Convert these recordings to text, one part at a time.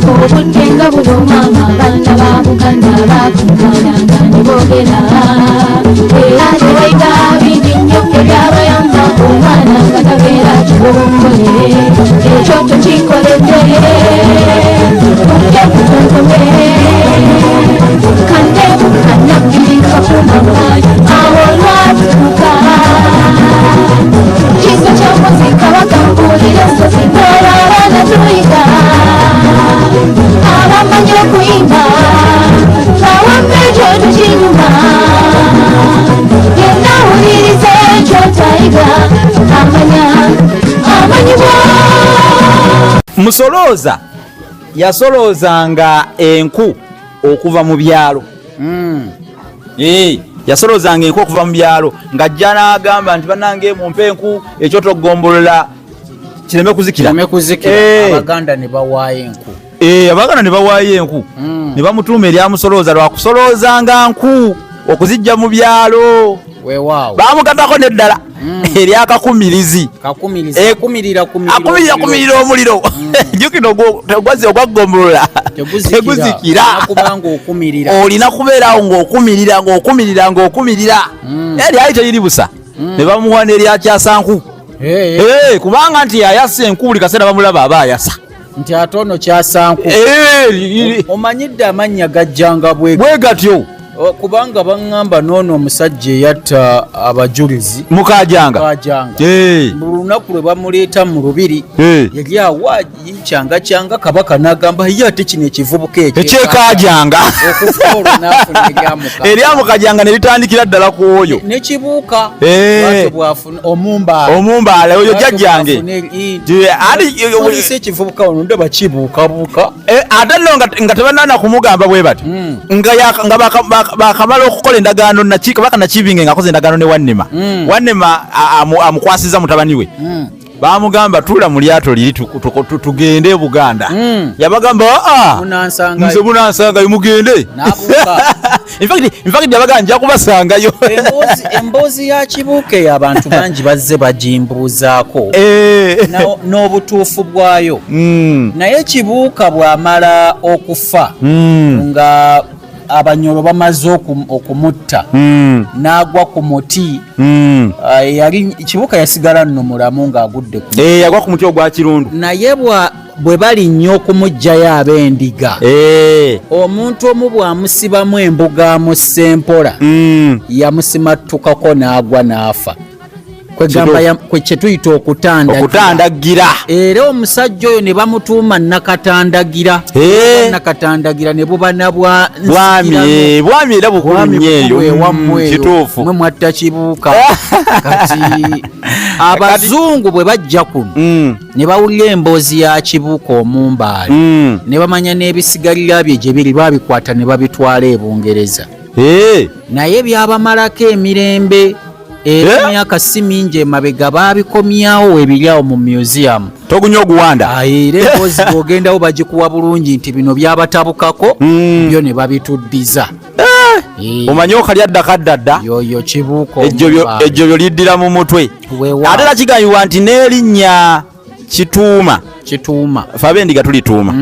obutenga bulumanga abaana ba Buganda bakungananga ne boogera era ne bayita bingi nnyo ebyabayamba omwana nga tabeera kibombole ekyo tukikoledde kuteekutunkube kandeebu kannabbirika kumamayi awo lwatutuka kiso kyomuzi kabaka mbuulire ensozi ng'olwo abaana tuyiga abamanyi okuyimba awamu ekyo tukinyuma yenna awuliriza ekyo tayiga amanyibwa. Musolooza yasoloozanga enku okuva mu byalo. Yasoloozanga enku okuva mu byalo ng'ajja n'agamba nti bannange mumpe enku ekyo togombolola kireme kuzikira. Abaganda ne bawaayo enku. Abaganda ne bawaayo enku ne bamutuuma erya Musolooza lwakusoloozanga nku okuzijja mu byalo. Weewaawo baamukatako neddala eryakakumirizi akumirira omuliro jjukira ogwazi ogwagombolola teguzikira olina kubeerawo ng'okumirira eryali teriri busa ne bamuwa n'eryakyasanku kubanga nti ayasa enku buli kaseera bamulaba aba ayasa nti ate ono kyasanku. Omanyidde amannya gajjanga bwe gatyo kubanga baŋŋamba n'ono omusajja eyatta abajulizi Mukajanga mu lunaku lwe bamuleeta mu lubiri yali awa kyanga kabaka n'agamba ye ate kino ekivubuka ekyekajanga eryamukajanga ne litandikira ddala ku oyo ne kibuuka omumbaala oyo jjajjange olise ekivubuka ono ndaba kibuukabuuka ate nno nga tebanaana kumugamba bwe bati nga bakamala okukola endagaano kabaka Nakibinge ng'akoze endagaano ne Wannema amukwasiza mutabani we baamugamba tuula mu lyato liri tugende Buganda yabagamba nze munansangayo mugende in fact yabagamba nja kubasangayo. Emboozi ya kibuuka eyo abantu bangi bazze bagimbuuzaako n'obutuufu bwayo naye kibuuka bw'amala okufa nga abanyolo bamaze okumutta n'agwa ku muti yali kibuuka yasigala nno mulamu ng'agudde yagwa ku muti ogwa Kirundu naye bwe bali nnyo okumuggyayo ab'endiga omuntu omu bw'amusibamu embuga amusse yamusimattukako n'agwa n'afa kwe kyetuyita okutandagira era omusajja oyo ne bamutuuma Nakatandagira Nakatandagira ne buba na bwami era bukulunyeeyo kituufu mwe mwatta kibuuka kati abazungu bwe bajja kuno ne bawulira emboozi ya kibuuka omumbaali ne bamanya n'ebisigalira bye gye biri babikwata ne babitwala e Bungereza naye byabamalako emirembe emyaka si mingi emabega babikomyawo ebiryawo mu museum togunya oguwanda era emboozi bw'ogendawo bagikuwa bulungi nti bino byabatabukako byo ne babituddiza omanyi okalya ddakadda yoyo kibuuka ejjo byo liddira mu mutwe ate era kigambibwa nti n'erinnya kituuma fe ab'endiga tulituuma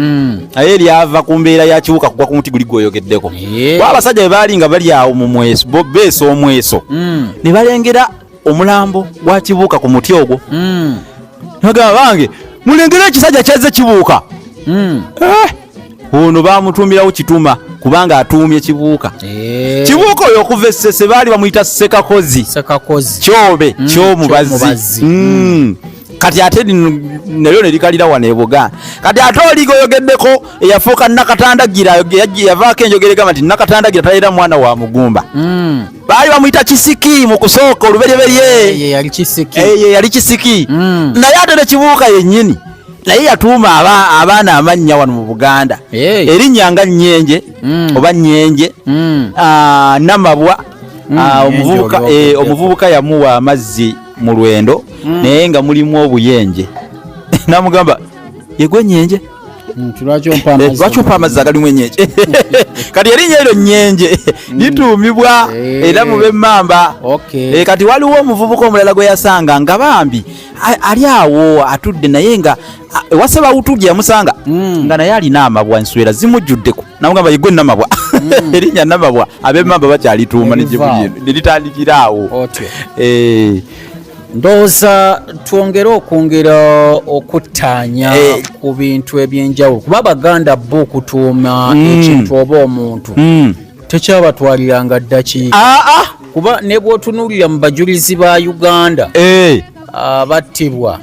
naye lyava ku mbeera ya kibuuka kugwa ku muti guli gwoyogeddeko abasajja bwe baali nga bali awo mu mweso beesa omweso ne balengera omulambo gwa kibuuka ku muti ogwo bagamba bange mulengere ekisajja kyazze kibuuka ono bamutuumirawo kituuma kubanga atuumye kibuuka kibuuka oyo okuva essese baali bamuyita Sekakozi kyobe kyomubazi kati ate nayo ne likalira wano e Buganda kati ate oligoyogeddeko eyafuuka Nakatandagira yavaako enjogera egamba nti Nakatandagira talera mwana wa mugumba baali bamuyita Kisiki mu kusooka oluberyeberye yali Kisiki naye ate ne kibuuka yennyini naye yatuuma abaana amannya wano mu Buganda erinnya nga Nnyenje oba Nnyenje Namabwa omuvubuka yamuwa amazzi mu lwendo naye nga mulimu obuyenje namugamba yegwe Nnyenje lwaki ompa amazzi agalimu enyenje kati erinnya eryo nyenje lituumibwa era mu b'emmamba kati waliwo omuvubuka omulala gwe yasanga nga bambi ali awo atudde naye nga wase bawutugye yamusanga nga naye alina amabwa enswera zimujjuddeko namugamba yegwe namabwa erinnya namabwa ab'emmamba bakyalituuma nelitandikira awo ndowooza twongere okwongera okuttaanya ku bintu ebyenjawulo kuba Abaganda bo okutuuma ekintu oba omuntu tekyabatwaliranga ddakiika kuba ne bw'otunuulira mu bajulizi ba Uganda abattibwa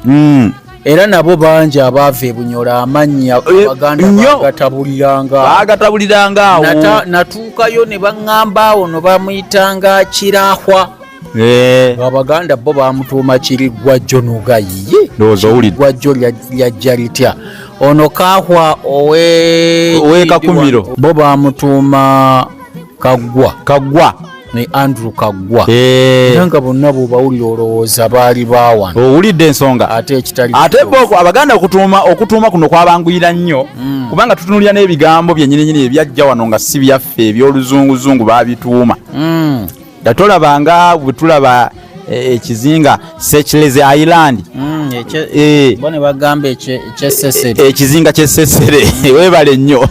era nabo bangi abaava e Bunyoro amannya Abaganda bagatabuliranga awo natuukayo ne baŋŋamba awo no bamuyitanga Kirahwa Abaganda bo bamutuuma Kirigwajjo Nugayiye Gwajjo lyajja litya ono Kahwa owe Kakumiro bo bamutuuma Kaggwa ne Andrew Kaggwa nga bonna bw'obawulira olowooza baali baawana owulidde ensonga ate bo Abaganda okutuuma kuno kwabanguyira nnyo kubanga tutunulira n'ebigambo byennyininyini ebyajja wano nga si byaffe ebyoluzunguzungu baabituuma tolabanga bwe tulaba ekizinga Secheleze Island bone bagamba ekizinga ky'Essesere weebale nnyo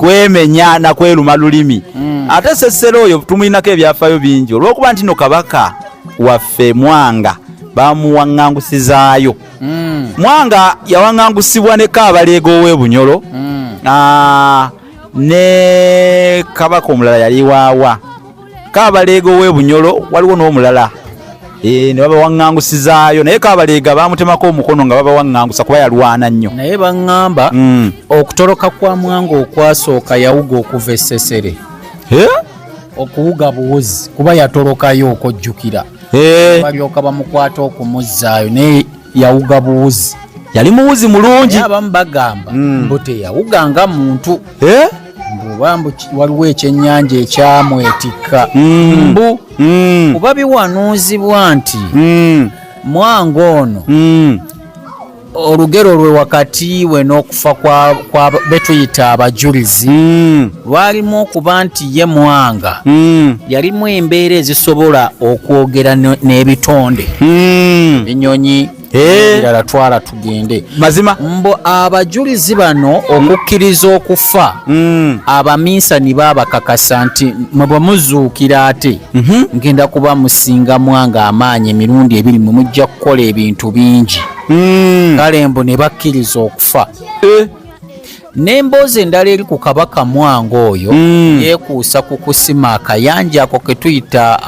kwemenya na kweruma lulimi ate Essesere oyo tumulinako ebyafaayo bingi olw'okuba nti no kabaka waffe Mwanga bamuwaŋŋangusizaayo Mwanga yawaŋŋangusibwa ne Kaabaleega ow'e Bunyoro ne kabaka omulala yali waawa Kaabaleega ow'e Bunyoro waliwo n'omulala ne babawaŋŋangusizaayo naye Kaabaleega baamutemako omukono nga babawaŋŋangusa kuba yalwana nnyo naye baŋŋamba okutoloka kwa Mwanga okwasooka yawuga okuva e Ssesere okuwuga buwuzi kuba yatolokayo okojjukira balyoka bamukwata okumuzzaayo naye yawuga buwuzi yali muwuzi mulungi abamu bagamba mbu teyawuganga muntu mbu waliwo ekyennyanja ekyamwetikka mbu kuba biwanuuzibwa nti Mwanga ono olugero lwe wakati we n'okufa kwa betuyita abajulizi lwalimu okuba nti ye Mwanga yalimu embeera ezisobola okwogera n'ebitonde binyonyi birala twala tugende mazima mbo abajulizi bano okukkiriza okufa abaminsani baabakakasa nti mwe muzuukira ate ngenda kuba musinga Mwanga amaanyi emirundi ebiri mwe mujja kukola ebintu bingi kale mbo ne bakkiriza okufa n'emboozi endala eri ku kabaka Mwanga oyo yeekuusa ku kusima akayanja ako ke tuyita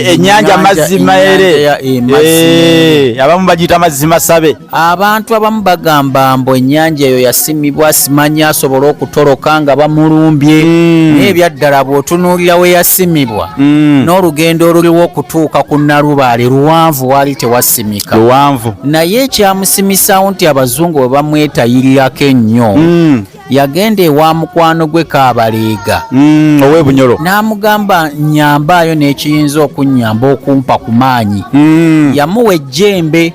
ennyanja mazima abamu bagiyita mazima sabe abantu abamu bagamba mbu ennyanja eyo yasimibwa simanyi asobole okutoloka nga bamulumbye naye ebyaddala bw'otunuulira we yasimibwa n'olugendo oluliwo okutuuka ku Nalubaale luwanvu waali tewasimika naye ekyamusimisawo nti abazungu bwe bamwetayirirako ennyo yagenda ewa mukwano gwe Kaabaleega ow'e Bunyoro n'amugamba nnyambaayo n'ekiyinza okunnyamba okumpa ku maanyi yamuwa ejjembe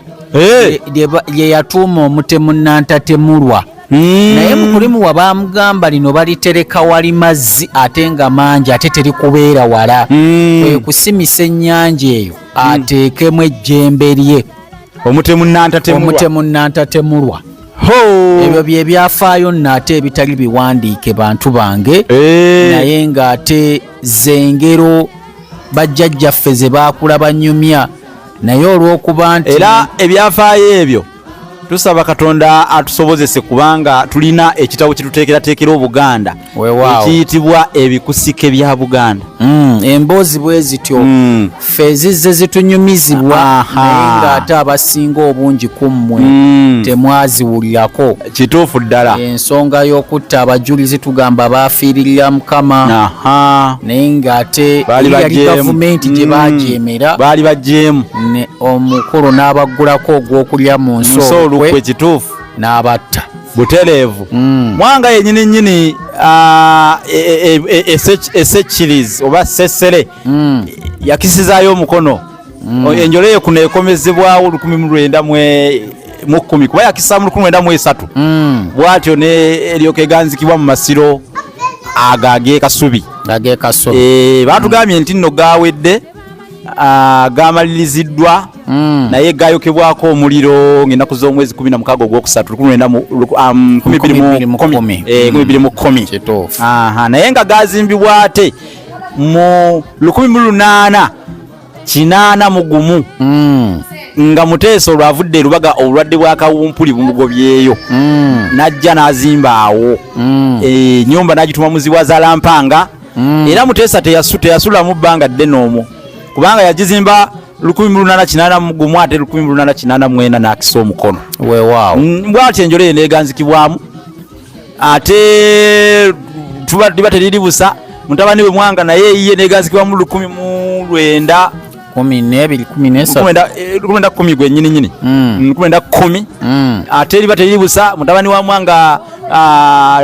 lye yatuuma omutemu Nantatemulwa naye mukulimuwa baamugamba lino balitereka wali mazzi ate nga mangi ate terikubeera wala kwe kusimisa ennyanja eyo ateekemu ejjembe lye omutemu Nantatemulwa ebyo bye byafaayo nno ate ebitali biwandiike bantu bange naye ng'ate zengero bajjajjaffe ze baakula banyumya naye olw'okuba nti era ebyafaayo ebyo tusaba Katonda atusobozese kubanga tulina ekitabo kituteekerateekera Obuganda ekiyitibwa ebikusike bya Buganda emboozi bwe zityo ffe zizze zitunyumizibwa naye ng'ate abasinga obungi ku mmwe temwaziwulirako kituufu ddala ensonga y'okutta abajulizi tugamba baafiiririra Mukama naye ng'ate yali gavumenti gye baajeemera baali bajeemu omukulu n'abaggulako ogw'okulya mu nsi olukwe kituufu n'abatta butereevu Mwanga yennyini nnyini Essechirizi oba Ssesere yakisizaayo omukono enjolo eyo kuno ekomezebwawo 1900 mu 10 kuba yakisa mu 1993 bwatyo ne eryoke ganzikibwa mu masiro agage kasubi batugambye nti nno gawedde gamaliriziddwa naye gayokebwako omuliro ng'ennaku z'omwezi 16 ogwokusatu 2010 naye nga gazimbibwa ate mu 1881 nga Muteesa olwavudde Lubaga obulwadde bwa kawumpuli bumugobyeyo najja n'azimba awo nyumba n'agituma muziwa za Lampanga era Muteesa teyasula mu bbanga ddene omwo kubanga yagizimba 1881 ate 1884 n'akisa omukono weewaawo bw'atyo enjolo eno eganzikibwamu ate tuba teriri busa mutabani we Mwanga naye ye neganzikibwa mu 1910 gwennyini 1910 ate liba teriri busa mutabani wa Mwanga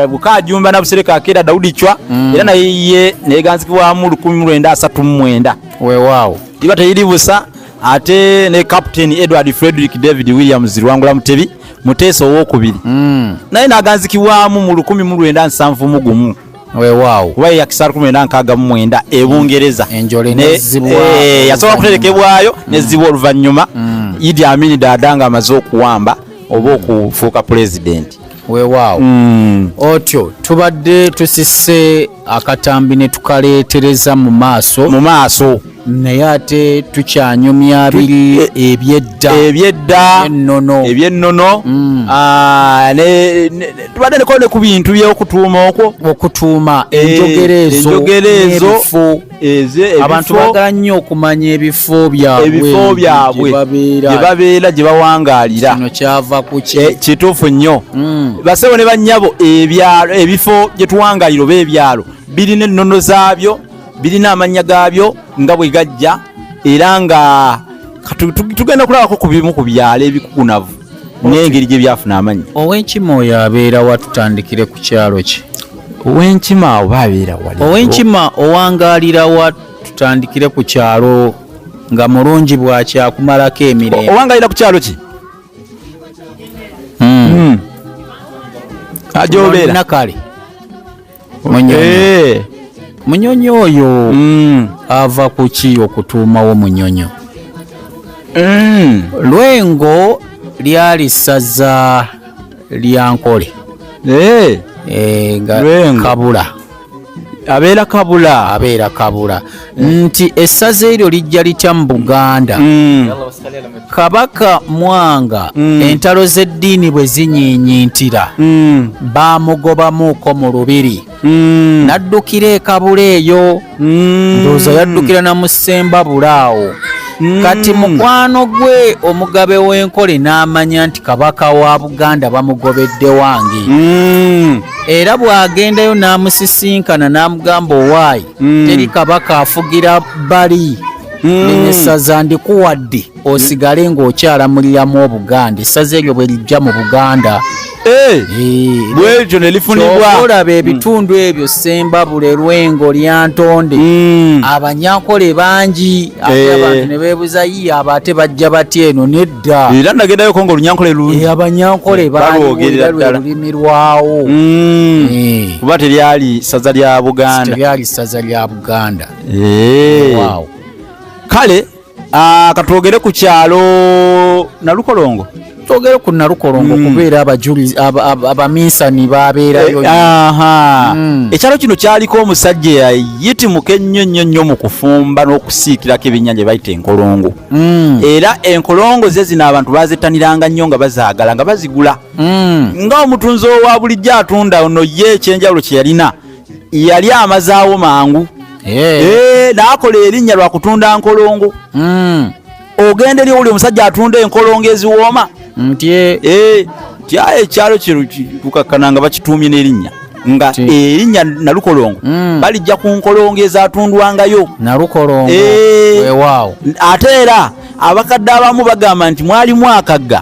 Bukajumba na Busereka Akera Daudi Chwa era naye ye neganzikibwamu 1939 weewaawo liba teriri busa ate ne Captain Edward Frederick David Williams Rwangula Mutebi Muteesa owokubiri naye naganzikibwamu mu 1971 weewaawo kuba yakisa 1969 ebungereza enjole nezibwa yasobola kuterekebwayo nezibwa oluvannyuma Idi Amin Dada nga amaze okuwamba oba okufuuka president weewaawo otyo tubadde tusise akatambi ne tukaleetereza mu maaso naye ate tukyanyumya biri ebyedda ebyennono tubadde nekone ku bintu by'okutuuma okutuuma enjogerezo abantu bagala nnyo okumanya ebifo byabwe gye babeera gye bawangaalira kino kyava ku kituufu nnyo basebo ne bannyabo ebifo gye tuwangaalira oba ebyalo birina ennono zaabyo birina amannya gaabyo nga bwe gajja era nga tugenda kulabako ku bimu ku byalo ebikugunavu n'engeri gye byafuna amannya. Ow'Enkima oyo abeera wa tutandikire ku kyalo kye? Ow'Enkima oba abeera wali? Ow'Enkima owangaalira wa tutandikire ku kyalo nga mulungi bwakyakumalako emirembe? Owangaalira ku kyalo ki? Ajobeera nakale Munyonyo oyo ava ku ki okutuumawo Munyonyo? Lwengo lyali ssaza lya Nkole nga Kabula abeera Kabula nti essaza eryo lijja litya mu Buganda. Kabaka Mwanga entalo z'eddiini bwe zinyiinyintira bamugobamuuko mu lubiri naddukira e Kabula eyo ndowooza yaddukira na Musemba Bulaawo. Kati mukwano gwe omugabe w'Enkole n'amanya nti kabaka wa Buganda bamugobedde wange era bw'agendayo n'amusisinkana n'amugamba owaayi teri kabaka afugira bali n'essaza ndikuwadde osigale ng'okyalamuliramu Obuganda. Essaza eryo bwe lijja mu Buganda bwetyo ne lifunibwa olaba ebitundu ebyo Sembabule, Lwengo, Lyantonde Abanyankole bangi abantu ne beebuza yiye abo ate bajja batya eno nedda era nagendayo ko nga Olunyankole lungi Abanyankole balwogerera lulimi lwawo kuba teryali ssaza lya Buganda. Wow. Kale katwogere ku kyalo Nalukolongo. Twogere ku Nalukolongo kubeera abajulizi abaminsani babeerayo. Ekyalo kino kyaliko omusajja yayitimuka ennyo mu kufumba n'okusiikirako ebyennyanja bayita enkolongo. Era enkolongo ze zino abantu bazettaniranga nnyo nga bazaagala nga bazigula. Ng'omutunzi owa bulijjo atunda ono ye ekyenjawulo kye yalina yali amazaawo mangu. N'akola erinnya lwa kutunda nkolongo. Ogenda eri oli omusajja atunda enkolongo eziwooma ekyalo kino tukakkana nga bakituumye n'erinnya nga erinnya Nalukolongo balijja ku nkolongo ezatundwangayo Nalukolongo. Ate era abakadde abamu bagamba nti mwalimu akagga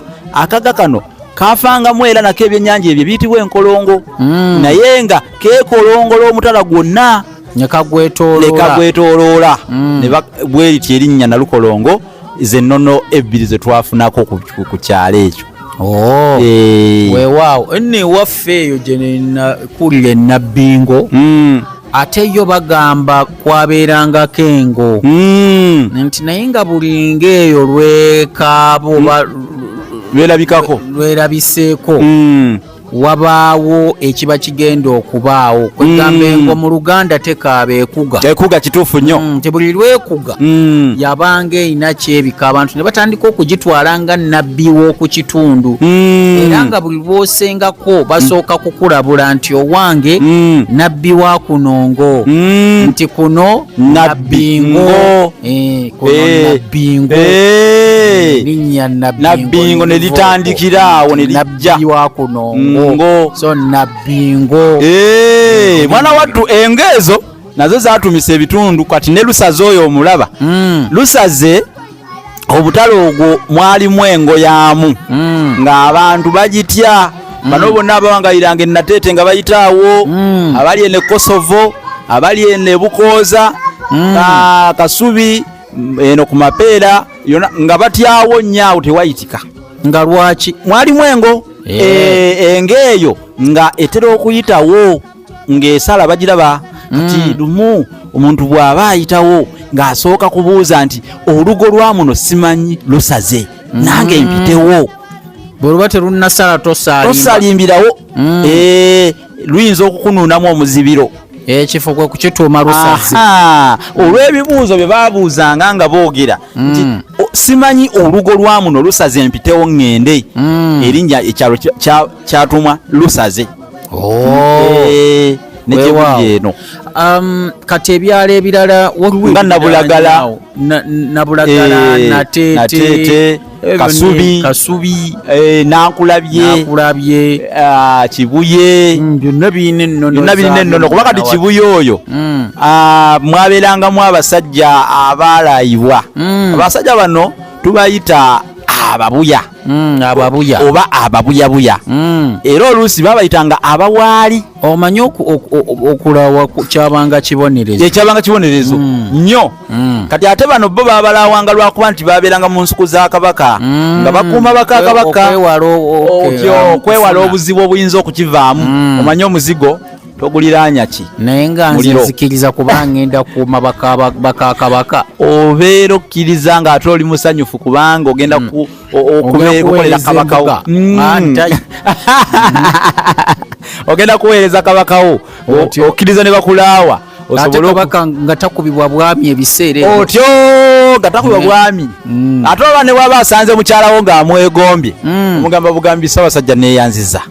kano kafangamu era nako ebyennyanja ebyo biyitibwa enkolongo naye nga keekolongola omutala gwonna ne kagwetooloola bwe lityo erinnya Nalukolongo zennono ebbiri ze twafunako ku kyalo ekyo. weewaawo enne waffe eyo gye nakulira Nabbingo ate yo bagamba kwabeerangako engo nti naye nga buli ng'eyo lwekaabo lwerabiseeko wabaawo ekiba kigenda okubaawo kwegamba engo mu Luganda tekaaba ekuga kituufu nnyo nti buli lwekuga yabanga erina kyebika abantu ne batandika okugitwala nga nabbi w'oku kitundu era nga buli lw'osengako basooka kukulabula nti owange nabbi wa kunongo nti kuno Nabbingo linnya Nabbingo ne litandikira awo ne lijja wa kunongo so Nabbingo mwana wattu engo ezo nazo zatumisa ebitundu kati ne Lusaze oyo omulaba Lusaze obutale ogwo mwalimu engo yamu ng'abantu bagitya bano bonna abawangayiranga Nateete nga bayitaawo abali ene Kosovo abali ene Bukooza Kasubi eno ku Mapeera nga batyawo nnyo tewayitika nga lwaki mwalimu engo engo eyo nga etera okuyitawo ng'esala bagiraba kati lumu omuntu bw'aba ayitawo ng'asooka kubuuza nti olugo lwa muno simanyi Lusaze nange mpitewo bw'oluba terunnasala tosalimbirawo luyinza okukunuunamu omuzibiro ekifo kwe kukituuma Lusaze olw'ebibuuzo bye baabuuzanga nga boogera nti simanyi olugo lwa muno Lusaze mpitewo ngende erinnya ekyalo kyatuumwa Lusaze eno kati ebyalo ebirala nga Nabulagala Nateete Kasubi Nankulabye Kibuye byonna birina ennono kuba kati Kibuye oyo mwabeerangamu abasajja abalayibwa abasajja bano tubayita ababuya oba ababuyabuya era oluusi babayitanga abawaali omanyi okulawa kyabanga kibonerezo nnyo kati ate bano bo babalawanga lwakuba nti babeeranga mu nsuku za kabaka nga bakuuma baka kabaka okwewala obuzibu obuyinza okukivaamu omanyi omuzigo toguliranya ki naye nga nze nzikiriza kuba ngenda kuuma baka kabaka obeera okkiriza ng'ate oli musanyufu kubanga ogenda okukolera kabakawo ogenda kuweereza kabakawo okkiriza ne bakulaawa ate kabaka nga takubibwa bwami ebiseera otyo nga takubibwa bwami ate oba ne waba asanze mukyalawo ng'amwegombye omugamba bugambi Ssaabasajja neeyanziza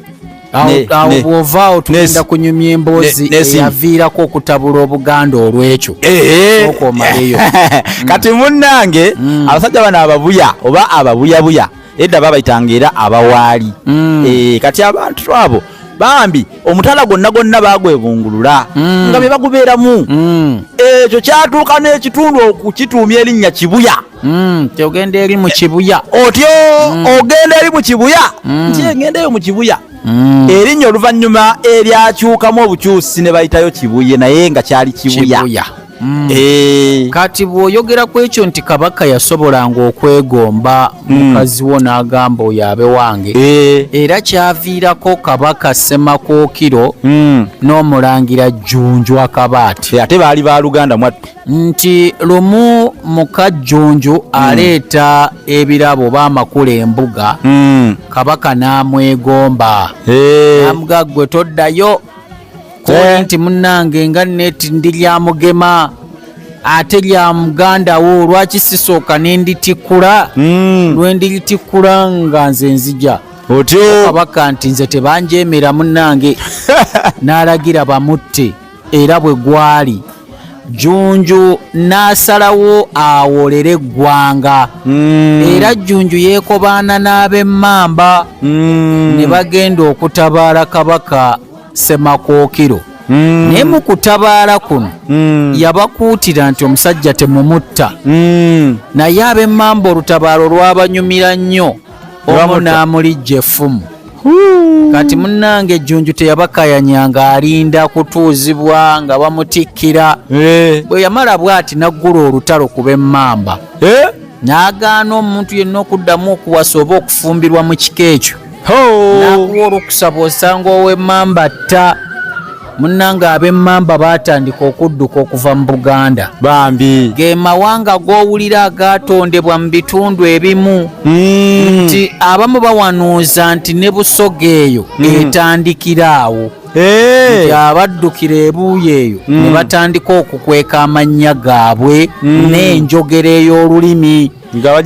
awo bw'ovaawo tugenda kunyumya emboozi eyaviirako okutabula Obuganda olw'ekyo okomaleyo kati munnange abasajja bano ababuya oba ababuyabuya edda babayitanga era abawaali kati abantu abo bambi omutala gonna bagwebungulula nga bye bagubeeramu ekyo kyatuuka n'ekitundu okukituumya erinnya Kibuya ogenda eri mu Kibuya otyo ogenda eri mu Kibuya nti egendeyo mu Kibuya erinnya oluvannyuma eryakyukamu obukyusi ne bayitayo Kibuye naye nga kyali Kibuya kati bw'oyogera ku ekyo nti kabaka yasobolanga okwegomba mukazi wo n'agamba oyo abe wange era kyaviirako kabaka Ssemakookiro n'omulangira Jjunju Akabaati ate baali ba Luganda mwattu nti lumu muka Jjunju aleeta ebirabo oba amakula embuga kabaka n'amwegomba namuga ggwe toddayo nti munnange nga neti ndi lya mugema ate lya muganda wo lwaki sisooka nenditikkula lwendilitikkula nga nze nzija otyo kabaka nti nze tebanjeemera munnange n'alagira bamutte era bwe gwali Jjunju n'asalawo awolere eggwanga era Jjunju yeekobaana n'ab'Emmamba ne bagenda okutabaala kabaka Ssemakookiro naye mu kutabaala kuno yabakuutira nti omusajja temumutta naye ab'Emmamba olutabaalo lwabanyumira nnyo omu n'amulijja effumu kati munnange Jjunju teyabakayanyanga alinda kutuuzibwa nga bamutikkira bwe yamala bw'ati naggula olutalo ku b'Emmamba n'agaana omuntu yenna okuddamu okuwasa oba okufumbirwa mu kika ekyo n'akuwa olukusaba osanga ow'emmamba tta munnange ab'emmamba baatandika okudduka okuva mu Buganda bambi ge mawanga g'owulira agaatondebwa mu bitundu ebimu nti abamu bawanuuza nti ne Busoga eyo etandikira awo nti abaddukira ebuuyi eyo ne batandika okukweka amannya gaabwe n'enjogera ey'olulimi nga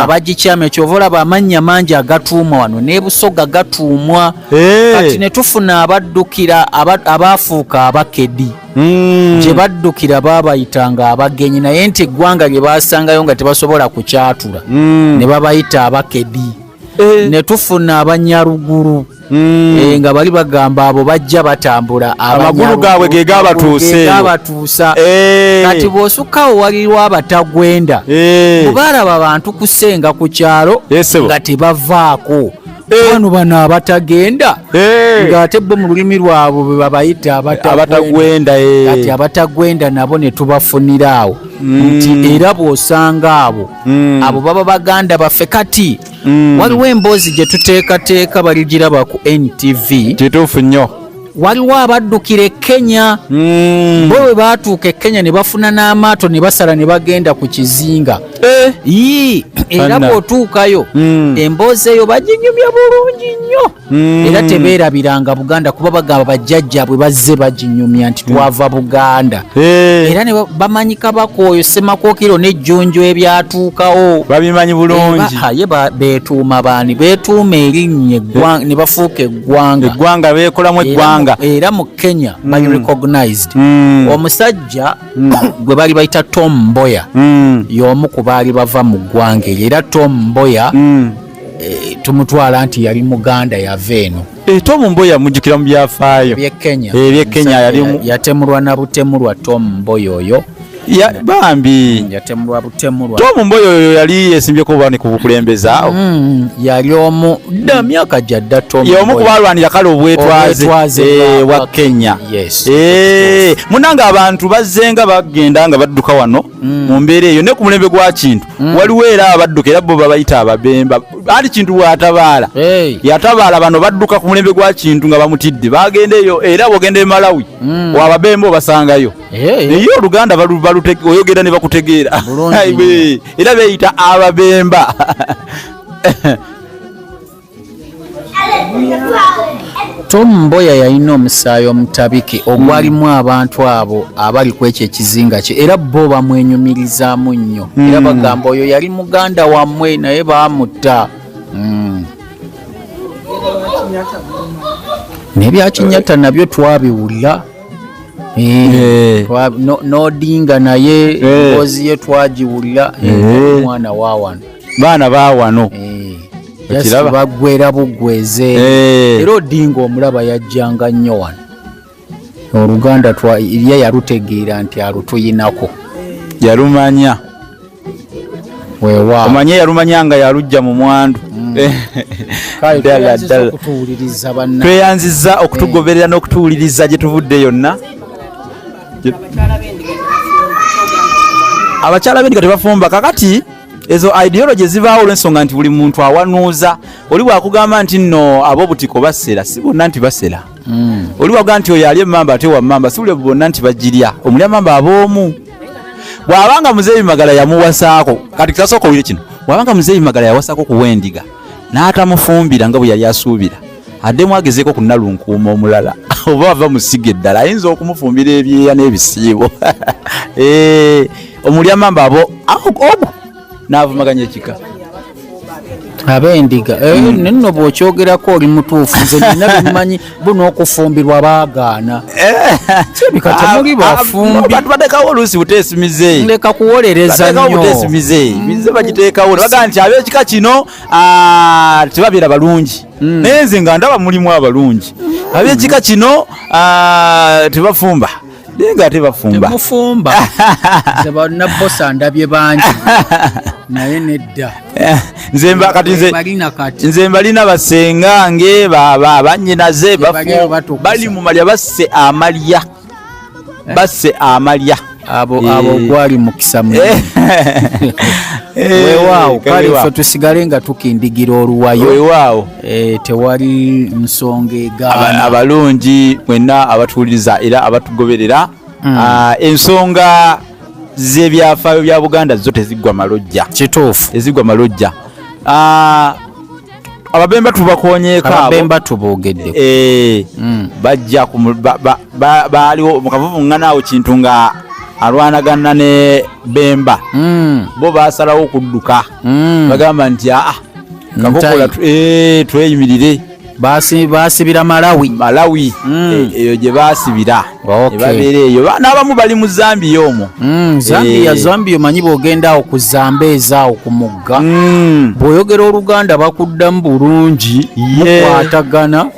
bagikyamya kyova olaba amannya mangi agatuumwa wano ne Busoga gatuumwa kati ne tufuna abaddukira abaafuuka abakedi gye baddukira baabayitanga abagenyi naye nti eggwanga lye baasangayo nga tebasobola kukyatula ne babayita abakedi ne tufuna abanyaruguru nga bali bagamba abo bajja batambula amagulu gaabwe ge gabatuusa kati bw'osukkawo waliwo abatagwenda bwebalaba abantu kusenga ku kyalo nga tebavaako bano abatagenda ng'ate bo mu lulimi lwabwe bwe babayita abatagwenda kati abatagwenda nabo ne tubafunira awo nti era bw'osanga abo baba baganda baffe kati waliwo emboozi gye tuteekateeka baligiraba ku NTV kituufu nnyo waliwo abaddukira e Kenya bo bwe baatuuka e Kenya ne bafuna n'amaato ne basala ne bagenda ku kizinga era bw'otuukayo emboozi eyo baginyumya bulungi nnyo era tebeerabiranga Buganda kuba bagamba bajjajjaabwe bazze baginyumya nti twava Buganda era ne bamanyika bakooyo Semakookiro n'ejjunju ebyatuukawo babimanyi bulungi ye beetuuma baani beetuuma erinnya ne bafuuka eggwanga beekolamu eggwanga era mu Kenya bali recognized omusajja gwe bali bayita Tom Mboya y'omu ku baali bava mu ggwanga era Tom Mboya tumutwala nti yali Muganda yava eno Tom Mboya mujjukira mu byafaayo eby'Ekenya yatemulwa na butemulwa Tom Mboya oyo bambi yatemulwa butemulwa Tom Mboya oyo yali yesimbyeko bwani ku bukulembeze awo yali omu dda myaka gyadda Tom Mboya y'omu ku balwanira kale obwetwaze wa Kenya munanga abantu bazzenga bagenda nga badduka wano mu mbeera eyo ne ku mulembe gwa Kintu waliwo era abadduka era bo babayita ababemba ali Kintu bw'atabaala yatabaala bano badduka ku mulembe gwa Kintu nga bamutidde bagenda eyo era bw'ogenda e Malawi wababemba obasangayo naye Oluganda oyogera ne bakutegeera era beeyita ababemba Tom Mboya yalina omusaayi omutabike ogwalimu abantu abo abali ku ekyo ekizinga kye era bo bamwenyumirizaamu nnyo era bagamba oyo yali muganda wammwe naye baamutta n'ebyakinyata nabyo twabiwulira n'Odinga naye emboozi ye twagiwulira omwana waawano baana baawano bagwera bugweze era Odinga omulaba yajjanga nnyo wano Oluganda ye yalutegeera nti alutuyinako yalumanya omanye yalumanya nga yalujja mu mwandu tweyanziza okutugoberera n'okutuwuliriza gye tuvudde yonna abakyala bendi tebafumba kakati ezo ideology zibaawo olw'ensonga nti buli muntu awanuuza oli bwakugamba nti nno ab'obutiko basera si bonna nti basera oli bwakugamba nti oyo ali emmamba ate wammamba si buli bonna nti bagirya omuli amamba ab'omu bw'abanga Muzeeyi Magala yamuwasaako kati kitasooka owulire kino bw'abanga Muzeeyi Magala yawasaako ku w'endiga n'atamufumbira nga bwe yali asuubira addemu agezeeko ku nnalunkuuma omulala oba ava musiga eddala ayinza okumufumbira ebyeya n'ebisiibo omuli amamba abo n'avumaganya ekika ab'endiga nenno bw'okyogerako oli mutuufu nze nina bimanyi buno okufumbirwa baagaana bikatemuli bafumbi batekawo oluusi buteesimize leka kuwolereza nnyo buteesimize bize bagiteekawo bagaa nti ab'ekika kino tebabeera balungi naye nze nga ndaba mulimu abalungi ab'ekika kino tebafumba nga tebafumba temufumba nze bannabbosa ndabye bangi naye nedda nze mbalina basengange bannyinaze bali mu malya basse amalya abo gwali mukisa weewaawo kale ffe tusigale nga tukindigira oluwayo weewaawo tewali nsonga egaana abalungi mwenna abatuwuliriza era abatugoberera ensonga z'ebyafaayo bya Buganda zo teziggwa malojja kituufu teziggwa malojja ababemba tubakonyeeko ababemba tuboogedde bajja baaliwo mu kavuvuŋŋana awo kintu nga alwanagana ne Bemba bo baasalawo okudduka bagamba nti kakokola tweyimirire baasibira Malawi eyo gye baasibira babeera eyo n'abamu bali mu Zambia omwo Zambia omanyi bw'ogenda awo ku Zambezi awo ku mugga bw'oyogera Oluganda bakuddamu bulungi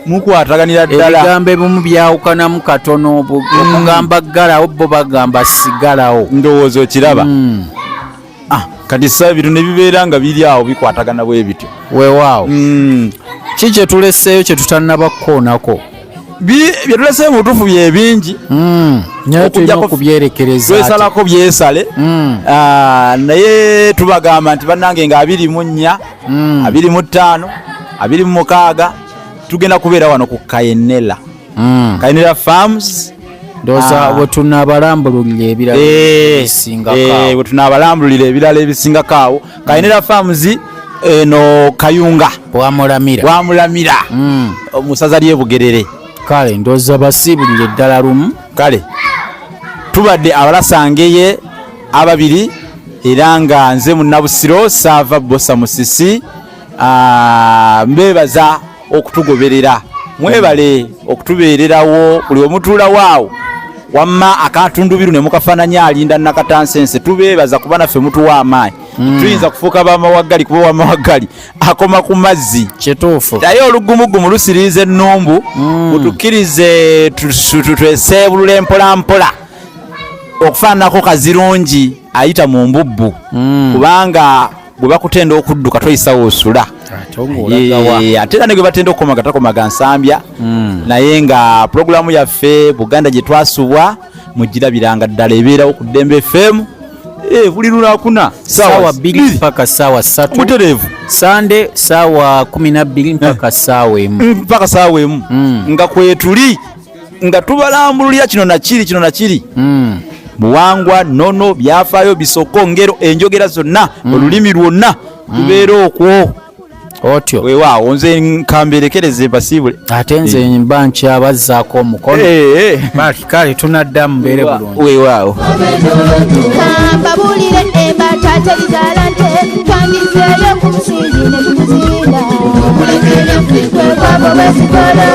mukwataganira ddala ebigambo ebimu byawukanamu katono okugamba ggalawo bo bagamba sigalawo ndowooza okiraba kati sa ebintu ne bibeera nga biri awo bikwatagana bwe bityo weewaawo ki kye tuleseeyo kye tutannabakkoonako byetuleseeyo mu butuufu bye bingi naye tulina okubyerekereza twesalako byesale naye tubagamba nti bannange nga 24 25 26 tugenda kubeera wano ku Kayenela Farms ndoza bwe tunaabalambululira ebirala ebisingakaawo bwe tunaabalambululira ebirala ebisingakaawo Kayenela Farms eno Kayunga wamulamira omusaza ly'e Bugerere kale ndoza basiibulire ddala lumu kale tubadde abalasangeye ababiri era nga nze Munnabusiro Saava Bosa Musisi mbebaza okutugoberera mwebale okutubeererawo buli omutuula waawo wamma akatundubiru ne mukafaananya alinda Nakatansense tubeebaza kuba naffe mutuwa amaanyi tuyinza kufuuka bamawaggali kuba wamawaggali akoma ku mazzi kituufu naye olugumugumu lusiriiza ennumbu mutukkirize tweseebulula empolampola okufaananako kazirungi ayita mu mbubbu kubanga bwe bakutenda okudduka toyisawo osula ate era ne gwe batenda okukomaga takomaga nsambya naye nga pulogulaamu yaffe Buganda gye twasubwa mugirabiranga ddala ebeerawo ku Dembe FM buli lunakuna saawa 2 mpaka saawa 3 mutereevu Sande saawa 12 mpaka saawa 1 nga kwetuli nga tubalambulira kino na kiri buwangwa nono byafaayo bisoko ngero enjogera zonna olulimi lwonna tubeera okwo otyo weewaawo nze nkamberekereze basiibule ate nze mba nkyabazzaako omukono kale tunaddamu mbeere bulungi weewaawo kambabulire embata terizaala nte kandizeeyo ku musingi ne kumuzinda kwekwago besikola